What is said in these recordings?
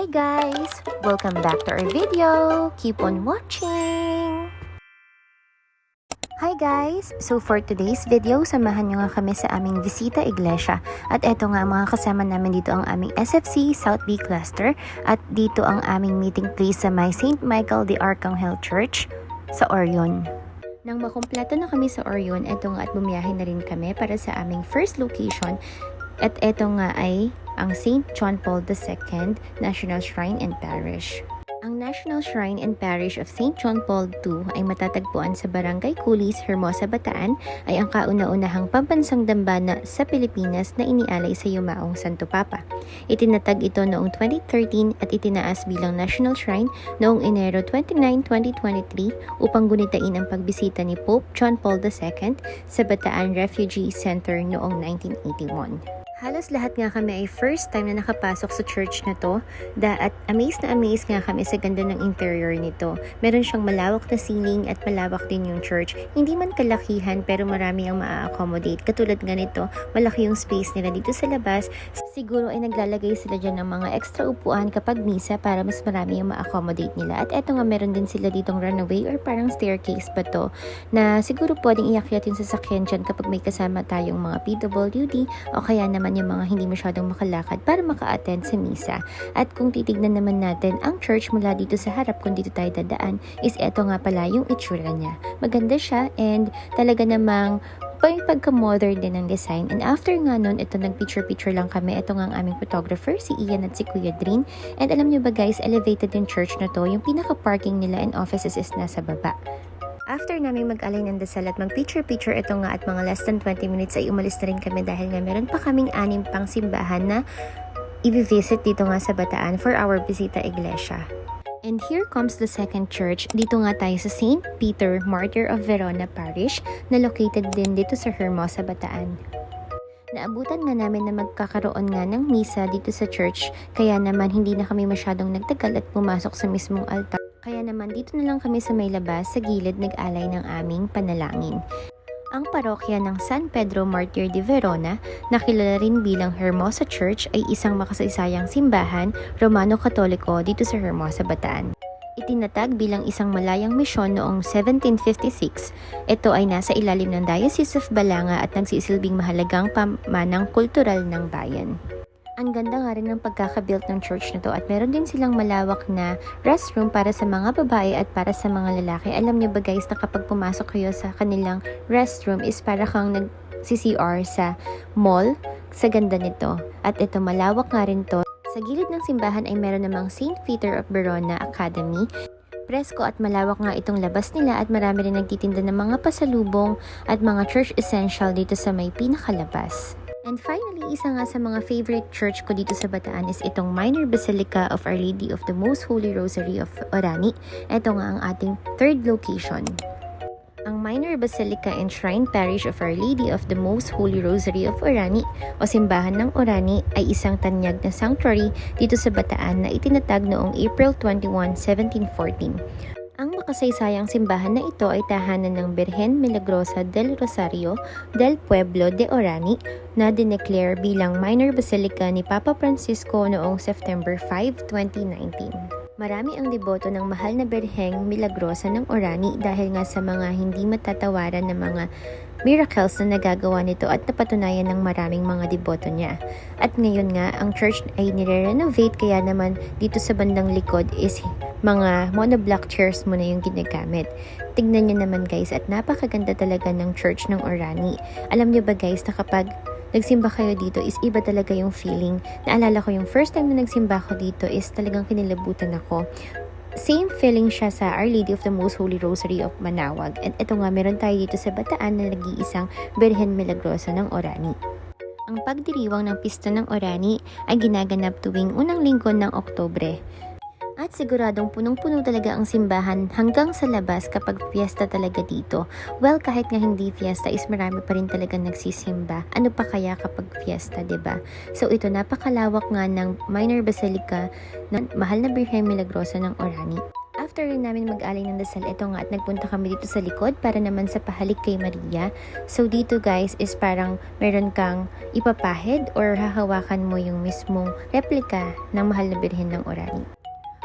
Hi guys! Welcome back to our video! Keep on watching! Hi guys! So for today's video, samahan nyo nga kami sa aming Visita Iglesia. At eto nga mga kasama namin dito ang aming SFC South B Cluster at dito ang aming meeting place sa may St. Michael the Archangel Church sa Orion. Nang makumpleto na kami sa Orion, eto nga at bumiyahe na rin kami para sa aming first location. At eto nga ay ang St. John Paul II National Shrine and Parish. Ang National Shrine and Parish of St. John Paul II ay matatagpuan sa Barangay Kulis, Hermosa, Bataan ay ang kauna-unahang pambansang dambana sa Pilipinas na inialay sa yumaong Santo Papa. Itinatag ito noong 2013 at itinaas bilang National Shrine noong Enero 29, 2023 upang gunitain ang pagbisita ni Pope John Paul II sa Bataan Refugee Center noong 1981. Halos lahat nga kami ay first time na nakapasok sa church na to at amazed nga kami sa ganda ng interior nito. Meron siyang malawak na ceiling at malawak din yung church. Hindi man kalakihan pero marami ang maa-accommodate. Katulad nga nito, malaki yung space nila dito sa labas. Siguro ay naglalagay sila dyan ng mga extra upuan kapag misa para mas marami yung ma-accommodate nila. At eto nga meron din sila ditong runaway or parang staircase ba to na siguro pwedeng iakyat yung sasakyan dyan kapag may kasama tayong mga PWD o kaya naman yung mga hindi masyadong makalakad para maka-attend sa misa. At kung titignan naman natin ang church mula dito sa harap kung dito tayo dadaan is eto nga pala yung itsura niya. Maganda siya and talaga namang pagka-modern din ang design. And after nga nun, ito nag-picture-picture lang kami. Ito nga ang aming photographer, si Ian at si Kuya Drin. And alam nyo ba guys, elevated yung church na to. Yung pinaka-parking nila and offices is nasa baba. After namin mag-alay ng dasal at mag-picture-picture ito nga at mga less than 20 minutes ay umalis na rin kami dahil nga meron pa kaming 6 pang simbahan na i-visit dito nga sa Bataan for our Visita Iglesia. And here comes the second church. Dito nga tayo sa St. Peter, Martyr of Verona Parish na located din dito sa Hermosa, Bataan. Naabutan nga namin na magkakaroon nga ng misa dito sa church kaya naman hindi na kami masyadong nagtagal at pumasok sa mismong altar. Kaya naman dito na lang kami sa may labas sa gilid nag-alay ng aming panalangin. Ang parokya ng San Pedro Martir de Verona, na kilala rin bilang Hermosa Church, ay isang makasaysayang simbahan Romano-Katoliko dito sa Hermosa, Bataan. Itinatag bilang isang malayang misyon noong 1756. Ito ay nasa ilalim ng Diocese of Balanga at nagsisilbing mahalagang pamanang kultural ng bayan. Ang ganda nga rin ng pagkakabuilt ng church na to at meron din silang malawak na restroom para sa mga babae at para sa mga lalaki. Alam niyo ba guys na kapag pumasok kayo sa kanilang restroom is para kang nag-CCR sa mall sa ganda nito. At ito malawak nga rin to. Sa gilid ng simbahan ay meron namang St. Peter of Verona Academy. Presko at malawak nga itong labas nila at marami rin nagtitinda ng mga pasalubong at mga church essential dito sa may pinakalabas. And finally, isa nga sa mga favorite church ko dito sa Bataan is itong Minor Basilica of Our Lady of the Most Holy Rosary of Orani. Ito nga ang ating third location. Ang Minor Basilica and Shrine Parish of Our Lady of the Most Holy Rosary of Orani o Simbahan ng Orani ay isang tanyag na sanctuary dito sa Bataan na itinatag noong April 21, 1714. Ang makasaysayang simbahan na ito ay tahanan ng Birhen Milagrosa del Rosario del Pueblo de Orani na dineclare bilang Minor Basilica ni Papa Francisco noong September 5, 2019. Marami ang deboto ng mahal na Birheng Milagrosa ng Orani dahil nga sa mga hindi matatawaran na mga miracles na nagagawa nito at napatunayan ng maraming mga deboto niya. At ngayon nga, ang church ay nire-renovate kaya naman dito sa bandang likod is mga monoblock chairs mo na yung ginagamit. Tignan niyo naman guys at napakaganda talaga ng church ng Orani. Alam niyo ba guys na kapag nagsimba kayo dito is iba talaga yung feeling. Naalala ko yung first time na nagsimba ko dito is talagang kinilabutan ako. Same feeling siya sa Our Lady of the Most Holy Rosary of Manaoag. At ito nga, meron tayo dito sa Bataan na nag-iisang Birhen Milagrosa ng Orani. Ang pagdiriwang ng pista ng Orani ay ginaganap tuwing unang linggo ng Oktubre. At siguradong punong-puno talaga ang simbahan hanggang sa labas kapag fiesta talaga dito. Well, kahit nga hindi fiesta is marami pa rin talaga nagsisimba. Ano pa kaya kapag fiesta, 'di ba? So ito napakalawak nga ng Minor Basilica ng Mahal na Birhen Milagrosa ng Orani. After rin namin mag-alay ng dasal, ito nga at nagpunta kami dito sa likod para naman sa pahalik kay Maria. So dito guys is parang meron kang ipapahid or hahawakan mo yung mismong replika ng Mahal na Birhen ng Orani.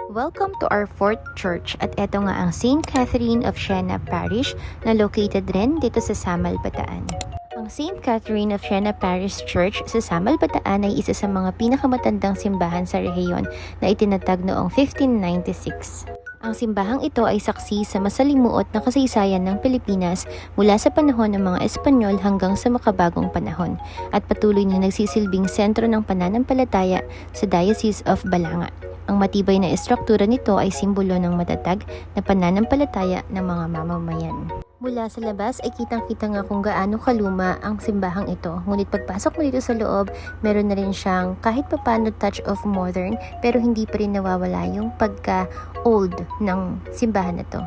Welcome to our fourth church at ito nga ang St. Catherine of Siena Parish na located rin dito sa Samal, Bataan. Ang St. Catherine of Siena Parish Church sa Samal, Bataan ay isa sa mga pinakamatandang simbahan sa rehiyon na itinatag noong 1596. Ang simbahang ito ay saksi sa masalimuot na kasaysayan ng Pilipinas mula sa panahon ng mga Espanyol hanggang sa makabagong panahon at patuloy na nagsisilbing sentro ng pananampalataya sa Diocese of Balanga. Ang matibay na estruktura nito ay simbolo ng matatag na pananampalataya ng mga mamamayan. Mula sa labas ay kitang-kita nga kung gaano kaluma ang simbahang ito. Ngunit pagpasok mo dito sa loob, meron na rin siyang kahit papano touch of modern pero hindi pa rin nawawala yung pagka-old ng simbahan na to.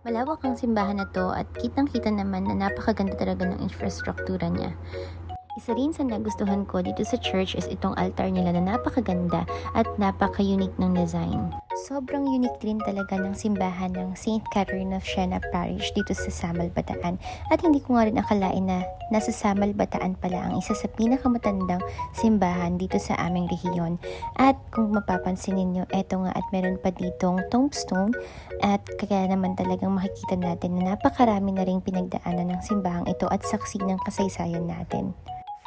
Malawak ang simbahan na to at kitang-kita naman na napakaganda talaga ng infrastruktura niya. Isa rin sa nagustuhan ko dito sa church is itong altar nila na napakaganda at napaka-unique ng design. Sobrang unique rin talaga ng simbahan ng St. Catherine of Siena Parish dito sa Samal, Bataan. At hindi ko nga rin akalain na nasa Samal, Bataan pala ang isa sa pinakamatandang simbahan dito sa aming rehiyon. At kung mapapansin ninyo, eto nga at meron pa ditong tombstone at kaya naman talagang makikita natin na napakarami na rin pinagdaanan ng simbahang ito at saksi ng kasaysayan natin.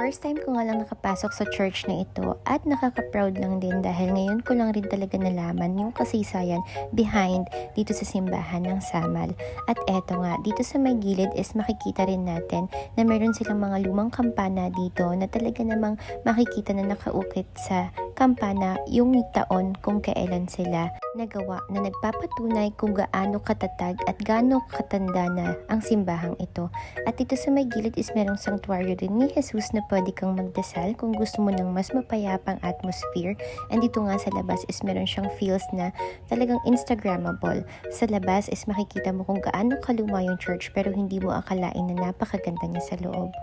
First time ko nga lang nakapasok sa church na ito at nakaka-proud lang din dahil ngayon ko lang rin talaga nalaman yung kasaysayan behind dito sa simbahan ng Samal. At eto nga, dito sa may gilid is makikita rin natin na meron silang mga lumang kampana dito na talaga namang makikita na nakaukit sa kampana yung taon kung kailan sila nagawa na nagpapatunay kung gaano katatag at gaano katanda na ang simbahang ito. At dito sa may gilid is merong sanctuary rin ni Jesus na pwede kang magdasal kung gusto mo ng mas mapayapang atmosphere. And dito nga sa labas is meron siyang feels na talagang Instagrammable. Sa labas is makikita mo kung gaano kaluma yung church pero hindi mo akalain na napakaganda niya sa loob.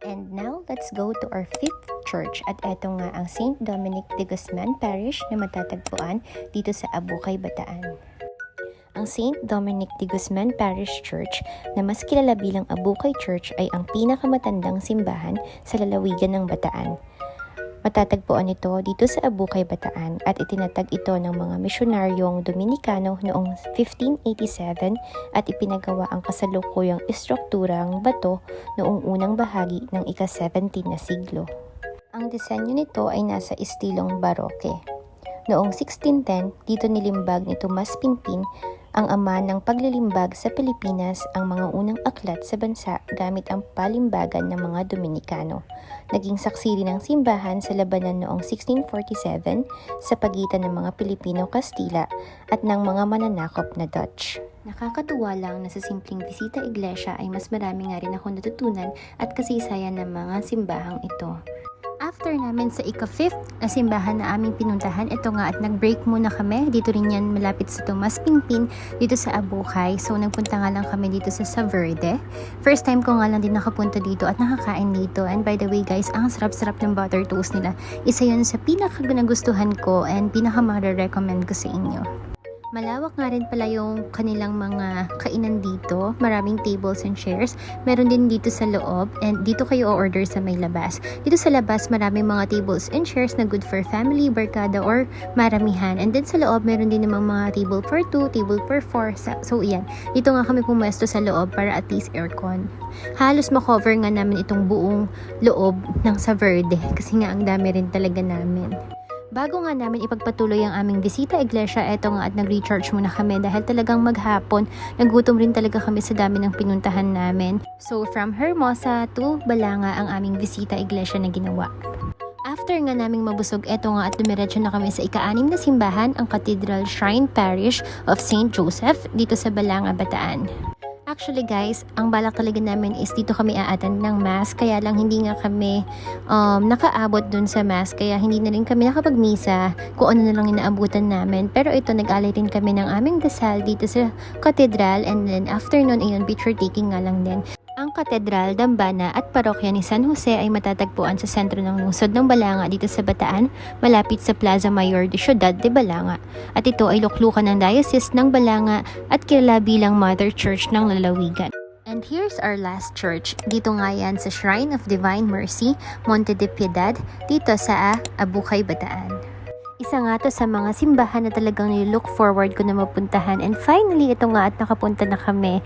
And now, let's go to our fifth church at eto nga ang St. Dominic de Guzman Parish na matatagpuan dito sa Abukay, Bataan. Ang St. Dominic de Guzman Parish Church na mas kilala bilang Abukay Church ay ang pinakamatandang simbahan sa lalawigan ng Bataan. Matatagpuan ito dito sa Abukay, Bataan at itinatag ito ng mga misyonaryong Dominikano noong 1587 at ipinagawa ang kasalukuyang istrukturang bato noong unang bahagi ng ika-17 na siglo. Ang disenyo nito ay nasa estilong Baroque. Noong 1610, dito nilimbag ni Tomas Pinpin, ang ama ng paglilimbag sa Pilipinas, ang mga unang aklat sa bansa gamit ang palimbagan ng mga Dominikano. Naging saksi rin ng simbahan sa labanan noong 1647 sa pagitan ng mga Pilipino-Kastila at ng mga mananakop na Dutch. Nakakatuwa lang na sa simpleng bisita iglesia ay mas marami nga rin ako natutunan at kasaysayan ng mga simbahang ito. After namin sa ika-5th na simbahan na aming pinuntahan, ito nga at nag-break muna kami. Dito rin yan malapit sa Tomas Pinpin, dito sa Abukay. So nagpunta nga lang kami dito sa Saverde. First time ko nga lang din nakapunta dito at nakakain dito. And by the way guys, ang sarap-sarap ng butter toast nila. Isa yun sa pinaka-nagustuhan ko and pinaka-recommend ko sa inyo. Malawak nga rin pala yung kanilang mga kainan dito. Maraming tables and chairs. Meron din dito sa loob and dito kayo o-order sa may labas. Dito sa labas maraming mga tables and chairs na good for family, barkada or maramihan. And then sa loob meron din namang mga table for 2, table for 4. So iyan. Dito nga kami pumuesto sa loob para at least aircon. Halos makover nga namin itong buong loob ng Saverde kasi nga ang dami rin talaga namin. Bago nga namin ipagpatuloy ang aming bisita iglesia, eto nga at nag-recharge muna kami dahil talagang maghapon, nagutom rin talaga kami sa dami ng pinuntahan namin. So from Hermosa to Balanga ang aming bisita iglesia na ginawa. After nga naming mabusog, eto nga at dumiretso na kami sa ika-6 na simbahan, ang Cathedral Shrine Parish of St. Joseph dito sa Balanga, Bataan. Actually guys, ang balak talaga namin is dito kami a-attend ng mass, kaya lang hindi nga kami nakaabot dun sa mass, kaya hindi na rin kami nakapagmisa kung ano na lang inaabutan namin. Pero ito, nag-alay rin kami ng aming dasal dito sa cathedral and then after nun, ayun, picture taking nga lang din. Ang Ang Katedral, Dambana at Parokya ni San Jose ay matatagpuan sa sentro ng lungsod ng Balanga dito sa Bataan, malapit sa Plaza Mayor de Ciudad de Balanga. At ito ay luklukan ng Diocese ng Balanga at kilala bilang Mother Church ng Lalawigan. And here's our last church. Dito nga yan sa Shrine of Divine Mercy, Monte de Piedad, dito sa Abukay, Bataan. Isa nga to sa mga simbahan na talagang nilook forward ko na mapuntahan. And finally, ito nga at nakapunta na kami.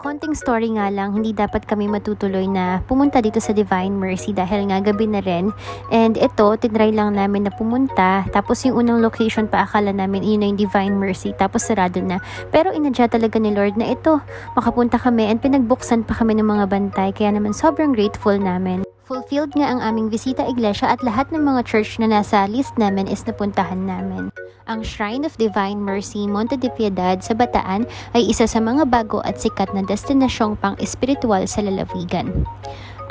Konting story nga lang, hindi dapat kami matutuloy na pumunta dito sa Divine Mercy dahil nga gabi na rin. And ito, tinry lang namin na pumunta. Tapos yung unang location pa akala namin yun na yung Divine Mercy. Tapos sarado na. Pero inadya talaga ni Lord na ito. Makapunta kami and pinagbuksan pa kami ng mga bantay. Kaya naman sobrang grateful namin. Fulfilled nga ang aming bisita iglesia at lahat ng mga church na nasa list namin is napuntahan namin. Ang Shrine of Divine Mercy, Monte de Piedad sa Bataan ay isa sa mga bago at sikat na destinasyong pang-espiritual sa lalawigan.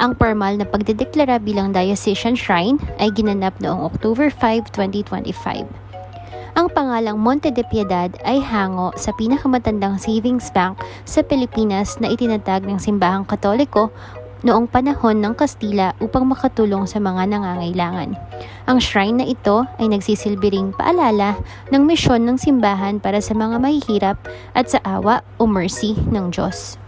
Ang formal na pagdedeklara bilang diocesan shrine ay ginanap noong October 5, 2025. Ang pangalang Monte de Piedad ay hango sa pinakamatandang savings bank sa Pilipinas na itinatag ng simbahang Katoliko noong panahon ng Kastila upang makatulong sa mga nangangailangan. Ang shrine na ito ay nagsisilbi ring paalala ng misyon ng simbahan para sa mga mahihirap at sa awa o mercy ng Diyos.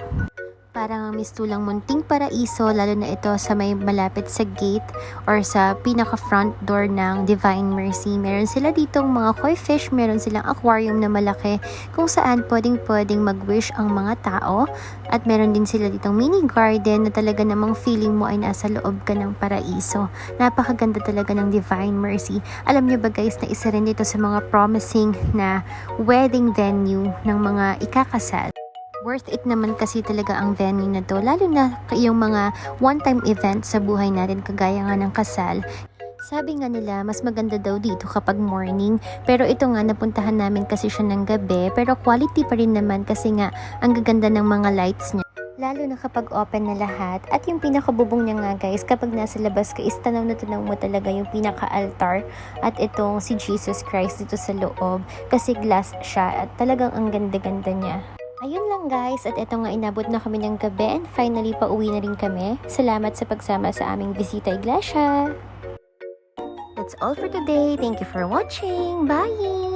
Parang mistulang munting paraiso, lalo na ito sa may malapit sa gate or sa pinaka-front door ng Divine Mercy. Meron sila ditong mga koi fish, meron silang aquarium na malaki kung saan pwedeng mag-wish ang mga tao. At meron din sila ditong mini garden na talaga namang feeling mo ay nasa loob ka ng paraiso. Napakaganda talaga ng Divine Mercy. Alam niyo ba guys na isa rin dito sa mga promising na wedding venue ng mga ikakasal. Worth it naman kasi talaga ang venue na to, lalo na yung mga one-time event sa buhay natin kagaya nga ng kasal. Sabi nga nila, mas maganda daw dito kapag morning, pero ito nga napuntahan namin kasi siya ng gabi, pero quality pa rin naman kasi nga ang gaganda ng mga lights niya. Lalo na kapag open na lahat. At yung pinakabubong niya nga guys, kapag nasa labas ka is tanaw na tanaw mo talaga yung pinaka-altar at itong si Jesus Christ dito sa loob kasi glass siya at talagang ang ganda-ganda niya. Ayun lang guys, at eto nga inabot na kami ng gabi and finally pauwi na rin kami. Salamat sa pagsama sa aming bisita iglesia. That's all for today. Thank you for watching. Bye!